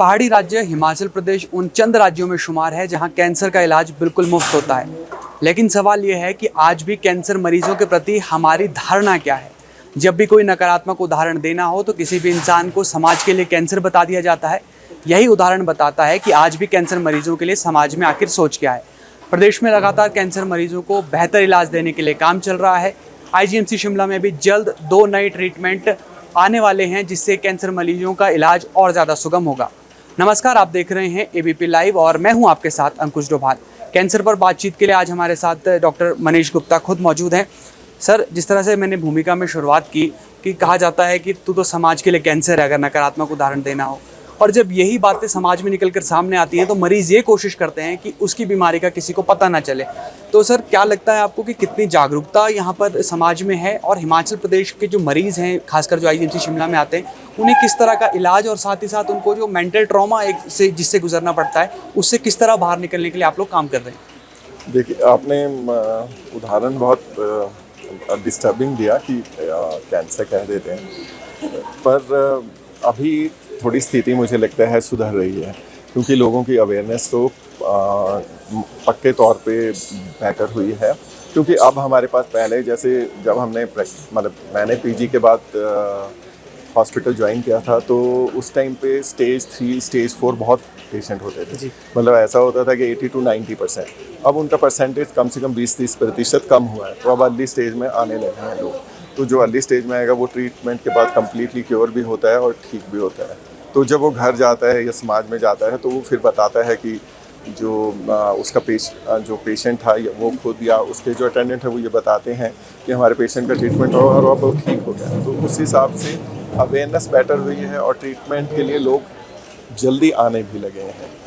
पहाड़ी राज्य हिमाचल प्रदेश उन चंद राज्यों में शुमार है जहां कैंसर का इलाज बिल्कुल मुफ्त होता है। लेकिन सवाल यह है कि आज भी कैंसर मरीजों के प्रति हमारी धारणा क्या है। जब भी कोई नकारात्मक उदाहरण देना हो तो किसी भी इंसान को समाज के लिए कैंसर बता दिया जाता है। यही उदाहरण बताता है कि आज भी कैंसर मरीजों के लिए समाज में आखिर सोच क्या है। प्रदेश में लगातार कैंसर मरीजों को बेहतर इलाज देने के लिए काम चल रहा है। आईजीएमसी शिमला में भी जल्द 2 नए ट्रीटमेंट आने वाले हैं जिससे कैंसर मरीजों का इलाज और ज़्यादा सुगम होगा। नमस्कार, आप देख रहे हैं एबीपी लाइव और मैं हूं आपके साथ अंकुश डोभाल। कैंसर पर बातचीत के लिए आज हमारे साथ डॉक्टर मनीष गुप्ता खुद मौजूद हैं। सर, जिस तरह से मैंने भूमिका में शुरुआत की कि कहा जाता है कि तू तो समाज के लिए कैंसर है, अगर नकारात्मक उदाहरण देना हो, और जब यही बातें समाज में निकल कर सामने आती हैं तो मरीज़ ये कोशिश करते हैं कि उसकी बीमारी का किसी को पता ना चले। तो सर, क्या लगता है आपको कि कितनी जागरूकता यहाँ पर समाज में है, और हिमाचल प्रदेश के जो मरीज़ हैं, खासकर जो आईजीएमसी शिमला में आते हैं, उन्हें किस तरह का इलाज और साथ ही साथ उनको जो मेंटल ट्रॉमा एक से जिससे गुजरना पड़ता है उससे किस तरह बाहर निकलने के लिए आप लोग काम कर रहे हैं? देखिए, आपने उदाहरण बहुत डिस्टर्बिंग दिया कि कैंसर कह देते हैं, पर अभी थोड़ी स्थिति मुझे लगता है सुधर रही है, क्योंकि लोगों की अवेयरनेस तो पक्के तौर पे बेहतर हुई है। क्योंकि अब हमारे पास पहले जैसे जब हमने मैंने पीजी के बाद हॉस्पिटल ज्वाइन किया था तो उस टाइम पे स्टेज 3 स्टेज 4 बहुत पेशेंट होते थे। मतलब ऐसा होता था कि 80 to 90%। अब उनका परसेंटेज कम से कम 20-30% कम हुआ है, तो अब अर्ली स्टेज में आने लगे हैं लोग। तो जो अर्ली स्टेज में आएगा वो ट्रीटमेंट के बाद कम्प्लीटली क्योर भी होता है और ठीक भी होता है। तो जब वो घर जाता है या समाज में जाता है तो वो फिर बताता है कि जो उसका जो पेशेंट था वो खुद या उसके जो अटेंडेंट है वो ये बताते हैं कि हमारे पेशेंट का ट्रीटमेंट हो और अब वो ठीक हो गया। तो उस हिसाब से अवेयरनेस बेटर हुई है और ट्रीटमेंट के लिए लोग जल्दी आने भी लगे हैं।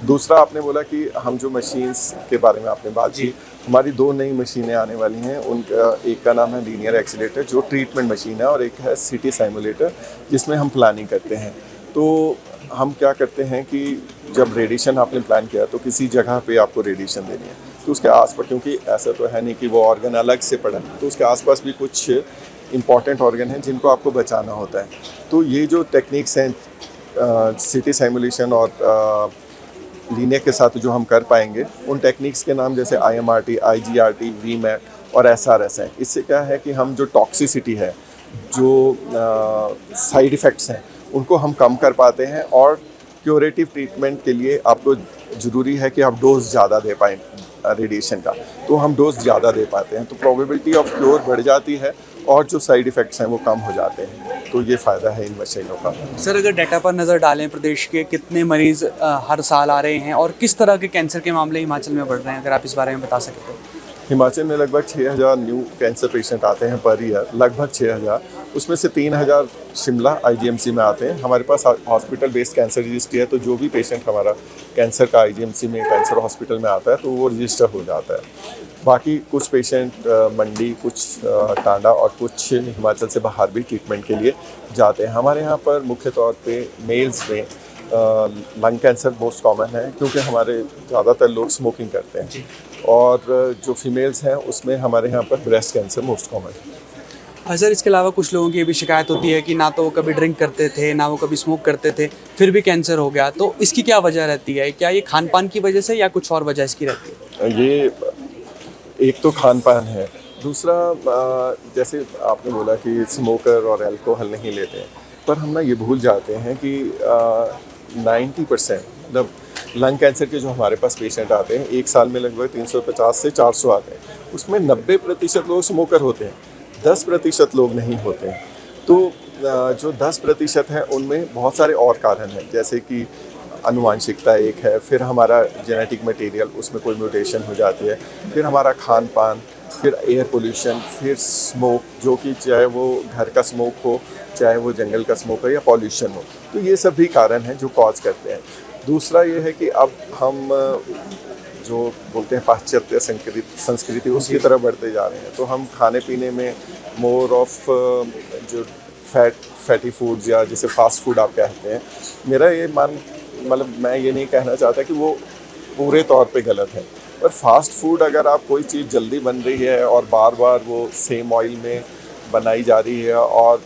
दूसरा, आपने बोला कि हम जो मशीन्स के बारे में आपने बात की, हमारी 2 नई मशीनें आने वाली हैं। उनका एक का नाम है लीनियर एक्सीलेटर जो ट्रीटमेंट मशीन है, और एक है सिटी साइमुलेटर जिसमें हम प्लानिंग करते हैं। तो हम क्या करते हैं कि जब रेडिएशन आपने प्लान किया तो किसी जगह पे आपको रेडिएशन देनी है, तो उसके आसपास, क्योंकि ऐसा तो है नहीं कि वो ऑर्गन अलग से पड़ा है, तो उसके आसपास भी कुछ इम्पॉर्टेंट ऑर्गन हैं जिनको आपको बचाना होता है। तो ये जो टेक्निक्स हैं सिटी साइमुलेशन और लीनियर के साथ जो हम कर पाएंगे, उन टेक्निक्स के नाम जैसे IMRT, IGRT, VMAT और SRS हैं। इससे क्या है कि हम जो टॉक्सिसिटी है, जो साइड इफ़ेक्ट्स हैं, उनको हम कम कर पाते हैं। और क्यूरेटिव ट्रीटमेंट के लिए आपको ज़रूरी है कि आप डोज ज़्यादा दे पाएँ रेडिएशन का, तो हम डोज ज़्यादा दे पाते हैं, तो प्रोबेबिलिटी ऑफ क्योर बढ़ जाती है और जो साइड इफ़ेक्ट्स हैं वो कम हो जाते हैं। तो ये फ़ायदा है इन मशीनों का। सर, अगर डाटा पर नज़र डालें, प्रदेश के कितने मरीज़ हर साल आ रहे हैं और किस तरह के कैंसर के मामले हिमाचल में बढ़ रहे हैं, अगर आप इस बारे में बता सकें तो? हिमाचल में लगभग 6000 न्यू कैंसर पेशेंट आते हैं पर ईयर, लगभग 6000। उसमें से 3000 शिमला आईजीएमसी में आते हैं। हमारे पास हॉस्पिटल बेस्ड कैंसर रजिस्ट्री है, तो जो भी पेशेंट हमारा कैंसर का आईजीएमसी में कैंसर हॉस्पिटल में आता है तो वो रजिस्टर हो जाता है। बाकी कुछ पेशेंट मंडी, कुछ टांडा और कुछ हिमाचल से बाहर भी ट्रीटमेंट के लिए जाते हैं। हमारे यहाँ पर मुख्य तौर पे मेल्स में लंग कैंसर मोस्ट कॉमन है, क्योंकि हमारे ज़्यादातर लोग स्मोकिंग करते हैं, और जो फीमेल्स हैं उसमें हमारे यहाँ पर ब्रेस्ट कैंसर मोस्ट कॉमन है। सर, इसके अलावा कुछ लोगों की ये भी शिकायत होती है कि ना तो वो कभी ड्रिंक करते थे, ना वो कभी स्मोक करते थे, फिर भी कैंसर हो गया। तो इसकी क्या वजह रहती है? क्या ये खान पान की वजह से या कुछ और वजह इसकी रहती है? ये एक तो खान पान है, दूसरा जैसे आपने बोला कि स्मोकर और अल्कोहल नहीं लेते हैं, पर हम ना ये भूल जाते हैं कि 90% मतलब लंग कैंसर के जो हमारे पास पेशेंट आते हैं, एक साल में लगभग 350 से 400 आते हैं, उसमें 90% लोग स्मोकर होते हैं, 10% लोग नहीं होते हैं। तो जो 10% हैं उनमें बहुत सारे और कारण हैं, जैसे कि आनुवांशिकता एक है, फिर हमारा जेनेटिक मटेरियल उसमें कोई म्यूटेशन हो जाती है, फिर हमारा खान पान, फिर एयर पोल्यूशन, फिर स्मोक, जो कि चाहे वो घर का स्मोक हो, चाहे वो जंगल का स्मोक हो या पॉल्यूशन हो, तो ये सब भी कारण हैं जो कॉज करते हैं। दूसरा ये है कि अब हम जो बोलते हैं पाश्चात्य संस्कृति उसकी तरफ बढ़ते जा रहे हैं, तो हम खाने पीने में मोर ऑफ जो फैटी फूड्स या जिसे फास्ट फूड आप कहते हैं, मेरा ये मैं ये नहीं कहना चाहता कि वो पूरे तौर पे गलत है, पर फास्ट फूड अगर आप कोई चीज़ जल्दी बन रही है और बार बार वो सेम ऑयल में बनाई जा रही है और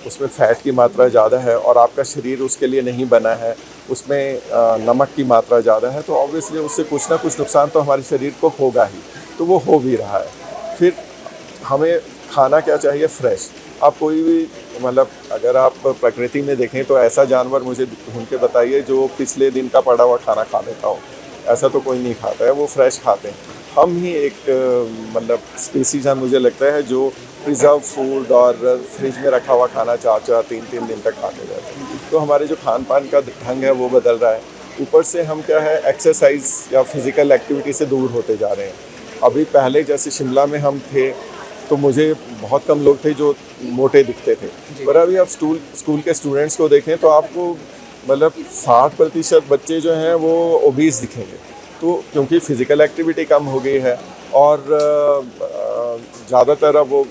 उसमें फ़ैट की मात्रा ज़्यादा है और आपका शरीर उसके लिए नहीं बना है, उसमें नमक की मात्रा ज़्यादा है, तो ऑब्वियसली उससे कुछ ना कुछ नुकसान तो हमारे शरीर को होगा ही, तो वो हो भी रहा है। फिर हमें खाना क्या चाहिए? फ्रेश। आप कोई भी मतलब अगर आप प्रकृति में देखें तो ऐसा जानवर मुझे ढूंढ के बताइए जो पिछले दिन का पड़ा हुआ खाना खा लेता हो। ऐसा तो कोई नहीं खाता है, वो फ्रेश खाते हैं। हम ही एक मतलब स्पीसीज है मुझे लगता है जो प्रिजर्व फूड और फ्रिज में रखा हुआ खाना 4-4, 3-3 दिन तक खाते रहते हैं। तो हमारे जो खान पान का ढंग है वो बदल रहा है। ऊपर से हम क्या है एक्सरसाइज या फिज़िकल एक्टिविटी से दूर होते जा रहे हैं। अभी पहले जैसे शिमला में हम थे तो मुझे बहुत कम लोग थे जो मोटे दिखते थे, पर अभी आप स्कूल के स्टूडेंट्स को देखें तो आपको मतलब 60% बच्चे जो हैं वो ओबीस दिखेंगे। तो क्योंकि फ़िज़िकल एक्टिविटी कम हो गई है और ज़्यादातर अब वो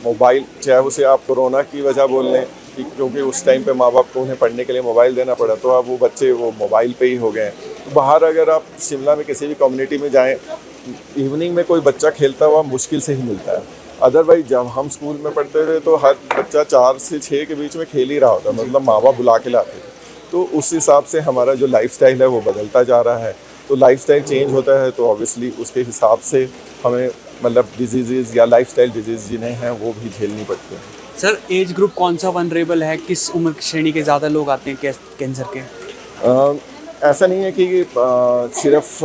मोबाइल, चाहे उसे आप कोरोना की वजह बोल लें कि क्योंकि उस टाइम पे माँ बाप को उन्हें पढ़ने के लिए मोबाइल देना पड़ा, तो अब वो बच्चे वो मोबाइल पे ही हो गए हैं। तो बाहर अगर आप शिमला में किसी भी कम्युनिटी में जाएं, इवनिंग में कोई बच्चा खेलता हुआ मुश्किल से ही मिलता है। अदरवाइज जब हम स्कूल में पढ़ते थे तो हर बच्चा 4 से 6 के बीच में खेल ही रहा होता, मतलब माँ बाप बुला के लाते थे। तो उस हिसाब से हमारा जो लाइफस्टाइल है वो बदलता जा रहा है। तो लाइफस्टाइल चेंज होता है तो ऑब्वियसली उसके हिसाब से हमें मतलब डिजीज़ या लाइफस्टाइल डिजीज़ जिन्हें हैं वो भी झेलनी पड़ती हैं। सर एज ग्रुप कौन सा वनरेबल है, किस उम्र श्रेणी के ज़्यादा लोग आते हैं कैंसर के? ऐसा नहीं है कि सिर्फ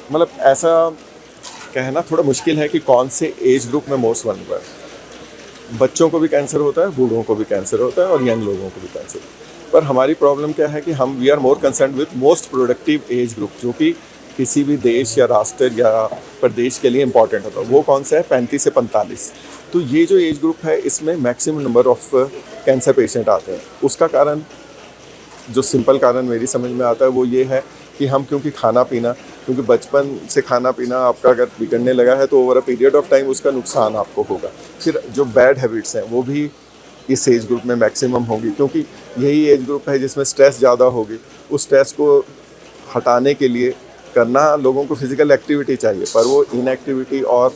मतलब ऐसा कहना थोड़ा मुश्किल है कि कौन से एज ग्रुप में मोस्ट वनरेबल है। बच्चों को भी कैंसर होता है, बूढ़ों को भी कैंसर होता है और यंग लोगों को भी कैंसर। पर हमारी प्रॉब्लम क्या है कि हम we are more concern with most productive age group, जो कि किसी भी देश या राष्ट्र या प्रदेश के लिए इम्पॉर्टेंट होता है। वो कौन सा है? 35 से 45। तो ये जो एज ग्रुप है इसमें maximum number of cancer patient आते हैं। उसका कारण, जो सिंपल कारण मेरी समझ में आता है वो ये है कि हम क्योंकि खाना पीना, क्योंकि बचपन से खाना पीना आपका अगर बिगड़ने लगा है तो over a period of time उसका नुकसान आपको होगा। फिर जो बैड हैबिट्स हैं वो भी इस एज ग्रुप में मैक्सिमम होगी, क्योंकि यही एज ग्रुप है जिसमें स्ट्रेस ज़्यादा होगी। उस स्ट्रेस को हटाने के लिए करना लोगों को फिज़िकल एक्टिविटी चाहिए, पर वो इनएक्टिविटी और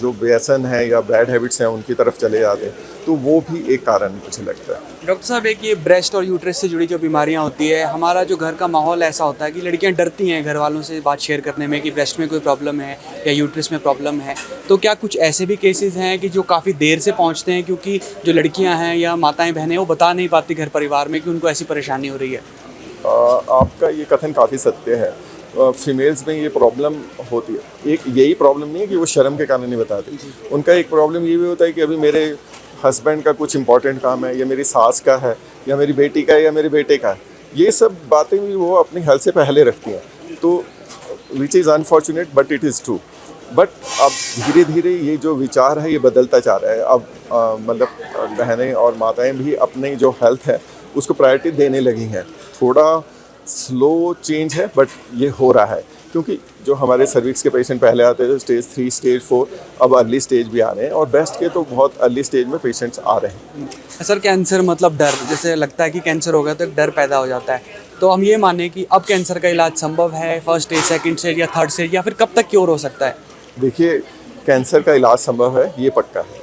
जो व्यसन है या बैड हैबिट्स हैं उनकी तरफ चले जाते हैं। तो वो भी एक कारण मुझे लगता है। डॉक्टर साहब एक ये ब्रेस्ट और यूट्रस से जुड़ी जो बीमारियां होती है, हमारा जो घर का माहौल ऐसा होता है कि लड़कियां डरती हैं घर वालों से बात शेयर करने में कि ब्रेस्ट में कोई प्रॉब्लम है या यूट्रस में प्रॉब्लम है। तो क्या कुछ ऐसे भी केसेस हैं कि जो काफ़ी देर से पहुंचते हैं क्योंकि जो लड़कियां हैं या माताएं बहनें वो बता नहीं पाती घर परिवार में कि उनको ऐसी परेशानी हो रही है? आपका ये कथन काफ़ी सत्य है। फीमेल्स में ये प्रॉब्लम होती है। एक यही प्रॉब्लम नहीं है कि वो शर्म के कारण नहीं बताती, उनका एक प्रॉब्लम ये भी होता है कि अभी मेरे हस्बैंड का कुछ इंपॉर्टेंट काम है या मेरी सास का है या मेरी बेटी का है या मेरे बेटे का है। ये सब बातें भी वो अपनी हेल्थ से पहले रखती हैं, तो which is unfortunate but it is true. But अब धीरे धीरे ये जो विचार है ये बदलता जा रहा है। अब मतलब बहनें और माताएं भी अपनी जो हेल्थ है उसको प्रायोरिटी देने लगी हैं। थोड़ा स्लो चेंज है बट ये हो रहा है, क्योंकि जो हमारे सर्विक्स के पेशेंट पहले आते थे स्टेज 3, स्टेज 4, अब अर्ली स्टेज भी आ रहे हैं और ब्रेस्ट के तो बहुत अर्ली स्टेज में पेशेंट्स आ रहे हैं। सर कैंसर मतलब डर, जैसे लगता है कि कैंसर हो गया तो एक डर पैदा हो जाता है। तो हम ये माने कि अब कैंसर का इलाज संभव है, फर्स्ट स्टेज, सेकंड स्टेज या थर्ड स्टेज, या फिर कब तक क्योर हो सकता है? देखिए, कैंसर का इलाज संभव है, ये पक्का है।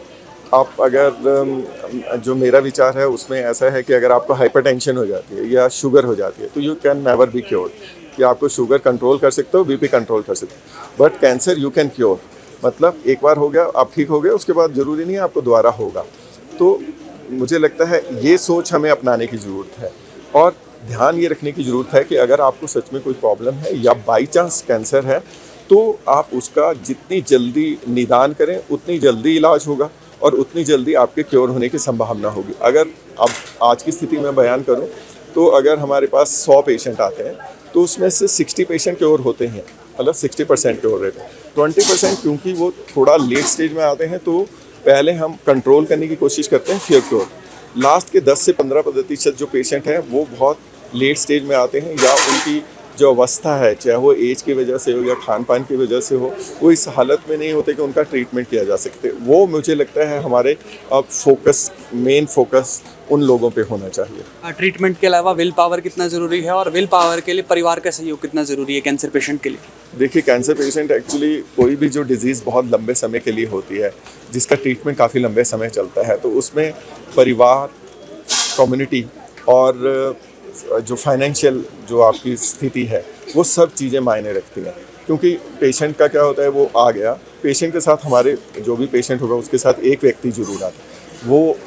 आप अगर जो मेरा विचार है उसमें ऐसा है कि अगर आपको हाइपरटेंशन हो जाती है या शुगर हो जाती है तो you can never be cured, कि आपको शुगर कंट्रोल कर सकते हो, बीपी कंट्रोल कर सकते हो, but cancer you can cure. मतलब एक बार हो गया, आप ठीक हो गए, उसके बाद ज़रूरी नहीं है आपको दोबारा होगा। तो मुझे लगता है ये सोच हमें अपनाने की ज़रूरत है और ध्यान ये रखने की ज़रूरत है कि अगर आपको सच में कोई प्रॉब्लम है या बाई चांस कैंसर है तो आप उसका जितनी जल्दी निदान करें उतनी जल्दी इलाज होगा और उतनी जल्दी आपके क्योर होने की संभावना होगी। अगर अब आज की स्थिति में बयान करूं तो अगर हमारे पास 100 पेशेंट आते हैं तो उसमें से 60 पेशेंट क्योर होते हैं, मतलब 60% क्योर रेट है। 20% क्योंकि वो थोड़ा लेट स्टेज में आते हैं तो पहले हम कंट्रोल करने की कोशिश करते हैं, फिर क्योर। लास्ट के 10 से 15% जो पेशेंट हैं वो बहुत लेट स्टेज में आते हैं या उनकी जो अवस्था है, चाहे वो एज की वजह से हो या खान पान की वजह से हो, वो इस हालत में नहीं होते कि उनका ट्रीटमेंट किया जा सकते। वो मुझे लगता है हमारे अब मेन फोकस उन लोगों पे होना चाहिए। ट्रीटमेंट के अलावा विल पावर कितना ज़रूरी है और विल पावर के लिए परिवार का सहयोग कितना ज़रूरी है कैंसर पेशेंट के लिए? देखिए, कैंसर पेशेंट एक्चुअली कोई भी जो डिजीज़ बहुत लंबे समय के लिए होती है, जिसका ट्रीटमेंट काफ़ी लंबे समय चलता है, तो उसमें परिवार, कम्युनिटी और जो फाइनेंशियल जो आपकी स्थिति है, वो सब चीज़ें मायने रखती हैं। क्योंकि पेशेंट का क्या होता है, वो आ गया, पेशेंट के साथ हमारे जो भी पेशेंट होगा उसके साथ एक व्यक्ति जरूर आता है, वो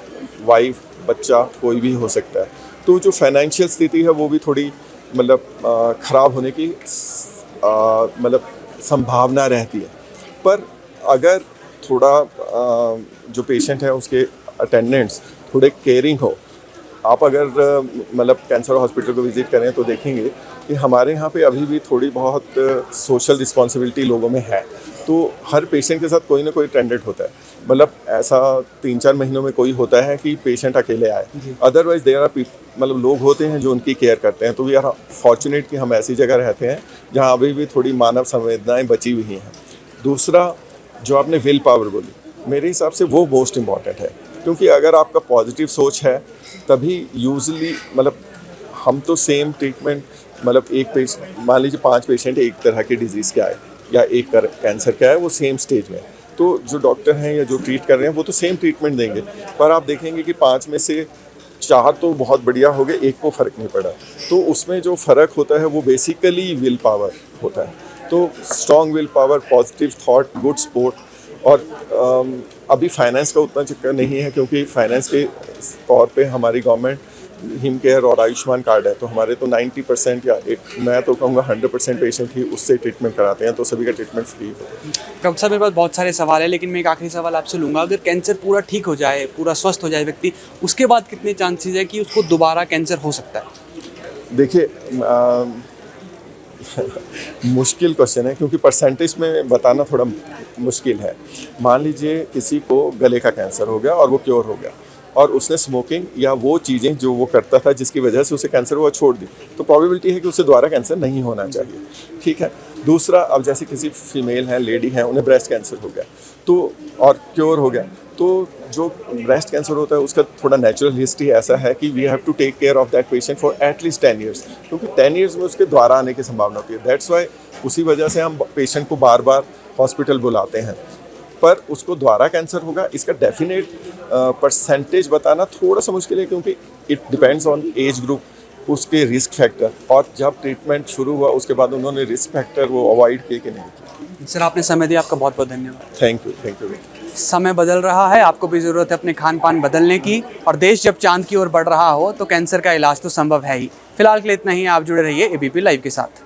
वाइफ, बच्चा, कोई भी हो सकता है। तो जो फाइनेंशियल स्थिति है वो भी थोड़ी मतलब ख़राब होने की मतलब संभावना रहती है। पर अगर थोड़ा जो पेशेंट है उसके अटेंडेंट्स थोड़े केयरिंग हो, आप अगर मतलब कैंसर हॉस्पिटल को विज़िट करें तो देखेंगे कि हमारे यहाँ पे अभी भी थोड़ी बहुत सोशल रिस्पॉन्सिबिलिटी लोगों में है। तो हर पेशेंट के साथ कोई ना कोई अटेंडेंट होता है, मतलब ऐसा 3-4 महीनों में कोई होता है कि पेशेंट अकेले आए। अदरवाइज देयर आर मतलब लोग होते हैं जो उनकी केयर करते हैं। तो वी आर फॉर्चुनेट कि हम ऐसी जगह रहते हैं जहाँ अभी भी थोड़ी मानव संवेदनाएँ बची हुई हैं। दूसरा, जो आपने विल पावर बोली, मेरे हिसाब से वो मोस्ट इम्पॉर्टेंट है, क्योंकि अगर आपका पॉजिटिव सोच है तभी यूजुअली मतलब हम तो सेम ट्रीटमेंट मतलब एक पेशेंट, मान लीजिए 5 पेशेंट एक तरह के डिजीज़ के आए या एक कैंसर का है, वो सेम स्टेज में, तो जो डॉक्टर हैं या जो ट्रीट कर रहे हैं वो तो सेम ट्रीटमेंट देंगे। पर आप देखेंगे कि 5 में से 4 तो बहुत बढ़िया हो गए, एक को फ़र्क नहीं पड़ा। तो उसमें जो फ़र्क होता है वो बेसिकली विल पावर होता है। तो strong will power, positive thought, good sport. और अभी फाइनेंस का उतना चक्कर नहीं है, क्योंकि फाइनेंस के तौर पे हमारी गवर्नमेंट हिम केयर और आयुष्मान कार्ड है, तो हमारे तो 90% या मैं तो कहूँगा 100% पेशेंट ही उससे ट्रीटमेंट कराते हैं, तो सभी का ट्रीटमेंट फ्री होता है। डॉक्टर साहब, मेरे पास बहुत सारे सवाल हैं, लेकिन मैं एक आखिरी सवाल आपसे लूँगा। अगर कैंसर पूरा ठीक हो जाए, पूरा स्वस्थ हो जाए व्यक्ति, उसके बाद कितने चांसेस है कि उसको दोबारा कैंसर हो सकता है? देखिए, मुश्किल क्वेश्चन है, क्योंकि परसेंटेज में बताना थोड़ा मुश्किल है। मान लीजिए किसी को गले का कैंसर हो गया और वो क्योर हो गया, और उसने स्मोकिंग या वो चीज़ें जो वो करता था जिसकी वजह से उसे कैंसर हुआ छोड़ दी, तो प्रोबेबिलिटी है कि उसे दोबारा कैंसर नहीं होना चाहिए। ठीक है। दूसरा, अब जैसे किसी फीमेल है, लेडी है, उन्हें ब्रेस्ट कैंसर हो गया तो और क्योर हो गया, तो जो ब्रेस्ट कैंसर होता है उसका थोड़ा नेचुरल हिस्ट्री ऐसा है कि we have to take care of that patient for at least 10 years, क्योंकि 10 ईयर्स में उसके दोबारा आने की संभावना होती है। दैट्स वाई उसी वजह से हम पेशेंट को बार बार हॉस्पिटल बुलाते हैं। पर उसको दोबारा कैंसर होगा, इसका डेफिनेट परसेंटेज बताना थोड़ा सा मुश्किल है, क्योंकि it depends on age group, उसके रिस्क फैक्टर, और जब ट्रीटमेंट शुरू हुआ उसके बाद उन्होंने रिस्क फैक्टर वो अवॉइड किए कि नहीं किए। सर, आपने समय दिया, आपका बहुत बहुत धन्यवाद। Thank you. समय बदल रहा है, आपको भी ज़रूरत है अपने खान पान बदलने की, और देश जब चांद की ओर बढ़ रहा हो तो कैंसर का इलाज तो संभव है ही। फिलहाल के लिए इतना ही। आप जुड़े रहिए ABP लाइव के साथ।